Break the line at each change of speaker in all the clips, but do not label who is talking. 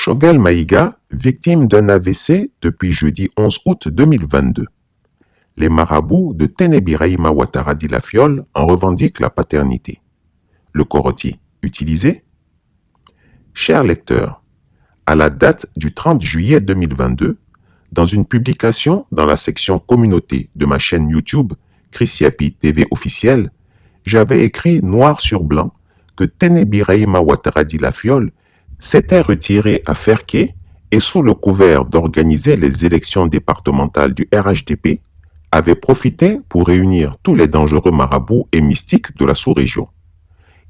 Choguel Maïga, victime d'un AVC depuis jeudi 11 août 2022. Les marabouts de Ténébiraïma Ouattara Dilafiol en revendiquent la paternité. Le Coroti utilisé? Chers lecteurs, à la date du 30 juillet 2022, dans une publication dans la section communauté de ma chaîne YouTube, Christiapi TV officielle, j'avais écrit noir sur blanc que Ténébiraïma Ouattara Dilafiol s'était retiré à Ferké et sous le couvert d'organiser les élections départementales du RHDP, avait profité pour réunir tous les dangereux marabouts et mystiques de la sous-région.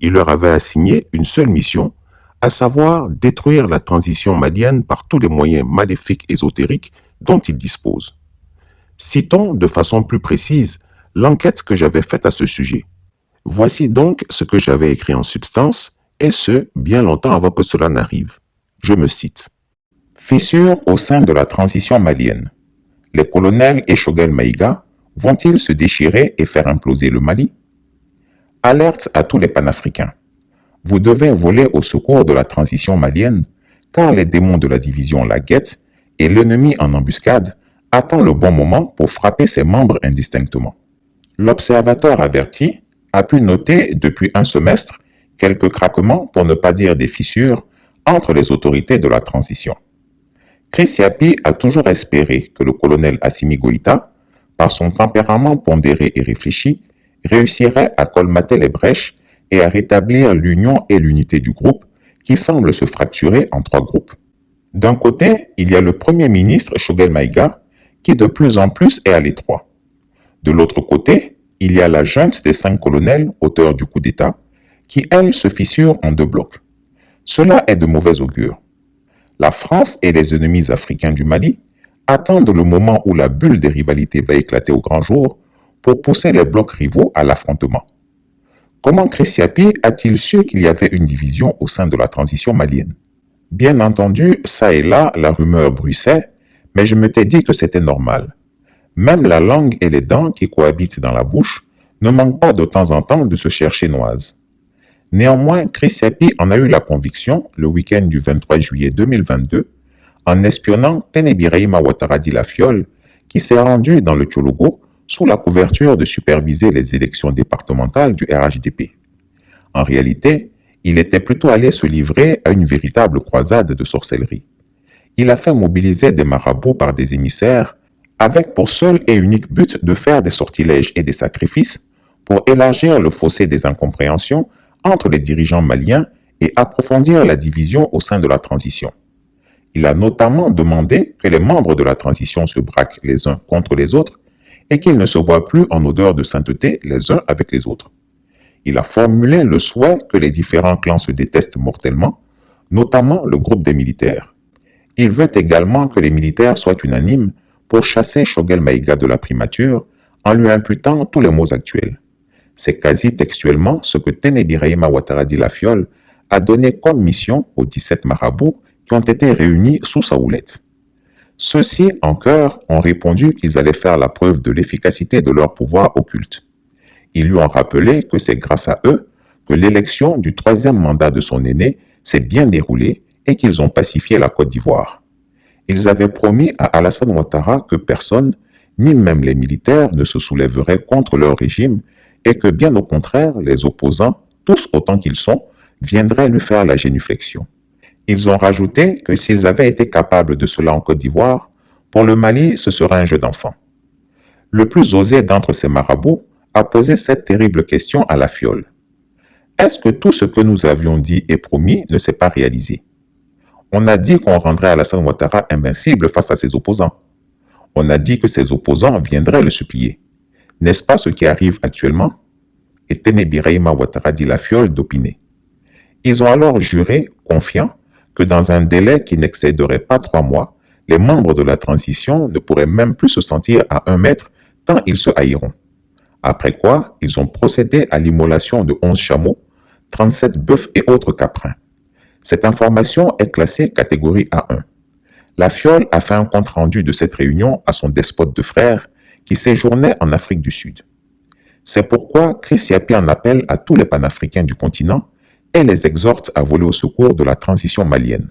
Il leur avait assigné une seule mission, à savoir détruire la transition malienne par tous les moyens maléfiques ésotériques dont ils disposent. Citons de façon plus précise l'enquête que j'avais faite à ce sujet. Voici donc ce que j'avais écrit en substance, et ce, bien longtemps avant que cela n'arrive. Je me cite. Fissure au sein de la transition malienne. Les colonels et Choguel Maïga vont-ils se déchirer et faire imploser le Mali? Alerte à tous les panafricains. Vous devez voler au secours de la transition malienne, car les démons de la division la guettent et l'ennemi en embuscade attend le bon moment pour frapper ses membres indistinctement. L'observateur averti a pu noter depuis un semestre quelques craquements, pour ne pas dire des fissures, entre les autorités de la transition. Christiapi a toujours espéré que le colonel Assimi Goïta, par son tempérament pondéré et réfléchi, réussirait à colmater les brèches et à rétablir l'union et l'unité du groupe qui semble se fracturer en trois groupes. D'un côté, il y a le Premier ministre Choguel Maïga qui de plus en plus est à l'étroit. De l'autre côté, il y a la junte des 5 colonels auteurs du coup d'État qui, elle, se fissure en 2 blocs. Cela est de mauvais augure. La France et les ennemis africains du Mali attendent le moment où la bulle des rivalités va éclater au grand jour pour pousser les blocs rivaux à l'affrontement. Comment Christiapi a-t-il su qu'il y avait une division au sein de la transition malienne? Bien entendu, ça et là, la rumeur bruissait, mais je m'étais dit que c'était normal. Même la langue et les dents qui cohabitent dans la bouche ne manquent pas de temps en temps de se chercher noise. Néanmoins, Christiapi en a eu la conviction le week-end du 23 juillet 2022 en espionnant Ténébiraïma Ouattara Dilafiol qui s'est rendu dans le Tchologo sous la couverture de superviser les élections départementales du RHDP. En réalité, il était plutôt allé se livrer à une véritable croisade de sorcellerie. Il a fait mobiliser des marabouts par des émissaires avec pour seul et unique but de faire des sortilèges et des sacrifices pour élargir le fossé des incompréhensions entre les dirigeants maliens et approfondir la division au sein de la transition. Il a notamment demandé que les membres de la transition se braquent les uns contre les autres et qu'ils ne se voient plus en odeur de sainteté les uns avec les autres. Il a formulé le souhait que les différents clans se détestent mortellement, notamment le groupe des militaires. Il veut également que les militaires soient unanimes pour chasser Choguel Maïga de la primature en lui imputant tous les maux actuels. C'est quasi textuellement ce que Ténébiraïma Ouattara Dilafiol a donné comme mission aux 17 marabouts qui ont été réunis sous sa houlette. Ceux-ci, en chœur, ont répondu qu'ils allaient faire la preuve de l'efficacité de leur pouvoir occulte. Ils lui ont rappelé que c'est grâce à eux que l'élection du 3e mandat de son aîné s'est bien déroulée et qu'ils ont pacifié la Côte d'Ivoire. Ils avaient promis à Alassane Ouattara que personne, ni même les militaires, ne se soulèverait contre leur régime et que bien au contraire, les opposants, tous autant qu'ils sont, viendraient lui faire la génuflexion. Ils ont rajouté que s'ils avaient été capables de cela en Côte d'Ivoire, pour le Mali, ce serait un jeu d'enfant. Le plus osé d'entre ces marabouts a posé cette terrible question à la fiole. Est-ce que tout ce que nous avions dit et promis ne s'est pas réalisé? On a dit qu'on rendrait Alassane Ouattara invincible face à ses opposants. On a dit que ses opposants viendraient le supplier. N'est-ce pas ce qui arrive actuellement? Et Ténébiraïma Ouattara Dilafiol d'opiner. Ils ont alors juré, confiants, que dans un délai qui n'excéderait pas 3 mois, les membres de la transition ne pourraient même plus se sentir à 1 mètre tant ils se haïront. Après quoi, ils ont procédé à l'immolation de 11 chameaux, 37 bœufs et autres caprins. Cette information est classée catégorie A1. La Fiole a fait un compte-rendu de cette réunion à son despote de frère qui séjournait en Afrique du Sud. C'est pourquoi Christiapi en appelle à tous les panafricains du continent et les exhorte à voler au secours de la transition malienne.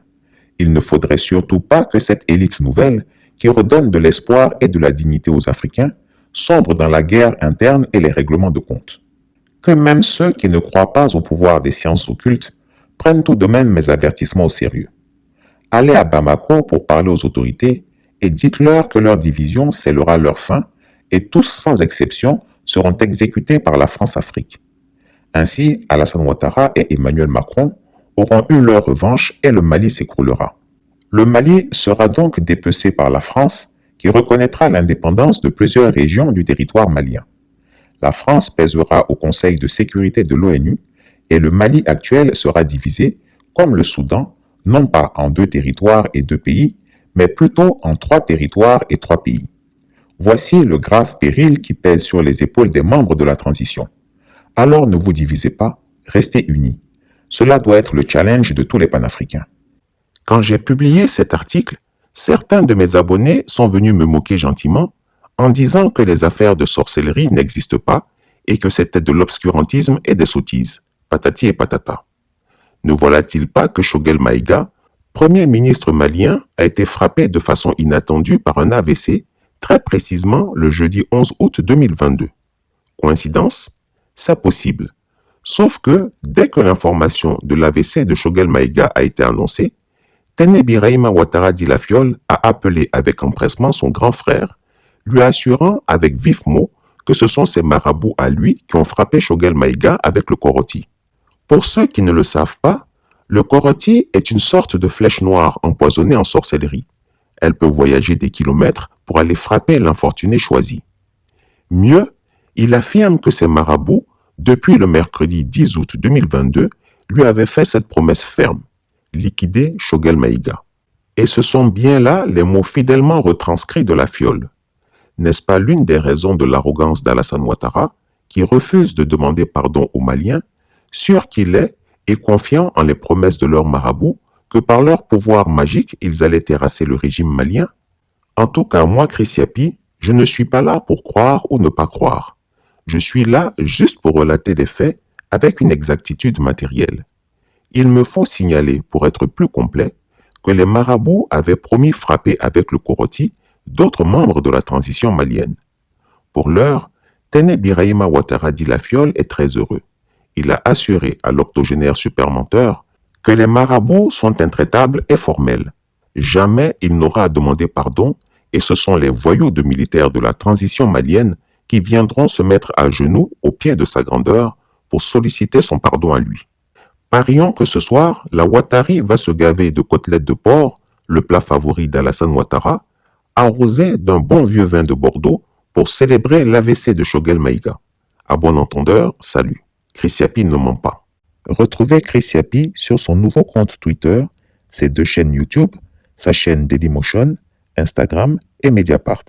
Il ne faudrait surtout pas que cette élite nouvelle, qui redonne de l'espoir et de la dignité aux Africains, sombre dans la guerre interne et les règlements de compte. Que même ceux qui ne croient pas au pouvoir des sciences occultes prennent tout de même mes avertissements au sérieux. Allez à Bamako pour parler aux autorités et dites-leur que leur division scellera leur fin et tous sans exception seront exécutés par la France-Afrique. Ainsi, Alassane Ouattara et Emmanuel Macron auront eu leur revanche et le Mali s'écroulera. Le Mali sera donc dépecé par la France qui reconnaîtra l'indépendance de plusieurs régions du territoire malien. La France pèsera au Conseil de sécurité de l'ONU et le Mali actuel sera divisé, comme le Soudan, non pas en 2 territoires et 2 pays, mais plutôt en 3 territoires et 3 pays. Voici le grave péril qui pèse sur les épaules des membres de la transition. Alors ne vous divisez pas, restez unis. Cela doit être le challenge de tous les panafricains. Quand j'ai publié cet article, certains de mes abonnés sont venus me moquer gentiment en disant que les affaires de sorcellerie n'existent pas et que c'était de l'obscurantisme et des sottises, patati et patata. Ne voilà-t-il pas que Choguel Maïga, premier ministre malien, a été frappé de façon inattendue par un AVC, très précisément le jeudi 11 août 2022. Coïncidence? C'est possible. Sauf que, dès que l'information de l'AVC de Choguel Maïga a été annoncée, Tene Birahima Ouattara Dilafiol a appelé avec empressement son grand frère, lui assurant avec vif mot que ce sont ses marabouts à lui qui ont frappé Choguel Maïga avec le Koroti. Pour ceux qui ne le savent pas, le Koroti est une sorte de flèche noire empoisonnée en sorcellerie. Elle peut voyager des kilomètres pour aller frapper l'infortuné choisi. Mieux, il affirme que ses marabouts, depuis le mercredi 10 août 2022, lui avaient fait cette promesse ferme: liquider Choguel Maïga. Et ce sont bien là les mots fidèlement retranscrits de la fiole. N'est-ce pas l'une des raisons de l'arrogance d'Alassane Ouattara, qui refuse de demander pardon aux Maliens, sûr qu'il est et confiant en les promesses de leurs marabouts que par leur pouvoir magique ils allaient terrasser le régime malien? En tout cas, moi, Chris Yapi, je ne suis pas là pour croire ou ne pas croire. Je suis là juste pour relater les faits avec une exactitude matérielle. Il me faut signaler, pour être plus complet, que les marabouts avaient promis frapper avec le Koroti d'autres membres de la transition malienne. Pour l'heure, Tene Birahima Ouattara Dilafiol est très heureux. Il a assuré à l'octogénaire supermenteur que les marabouts sont intraitables et formels. Jamais il n'aura à demander pardon et ce sont les voyous de militaires de la transition malienne qui viendront se mettre à genoux au pied de sa grandeur pour solliciter son pardon à lui. Parions que ce soir, la Ouattari va se gaver de côtelettes de porc, le plat favori d'Alassane Ouattara, arrosé d'un bon vieux vin de Bordeaux pour célébrer l'AVC de Choguel Maïga. À bon entendeur, salut. Chris Yapi ne ment pas. Retrouvez Chris Yapi sur son nouveau compte Twitter, ses 2 chaînes YouTube, sa chaîne Dailymotion, Instagram et Mediapart.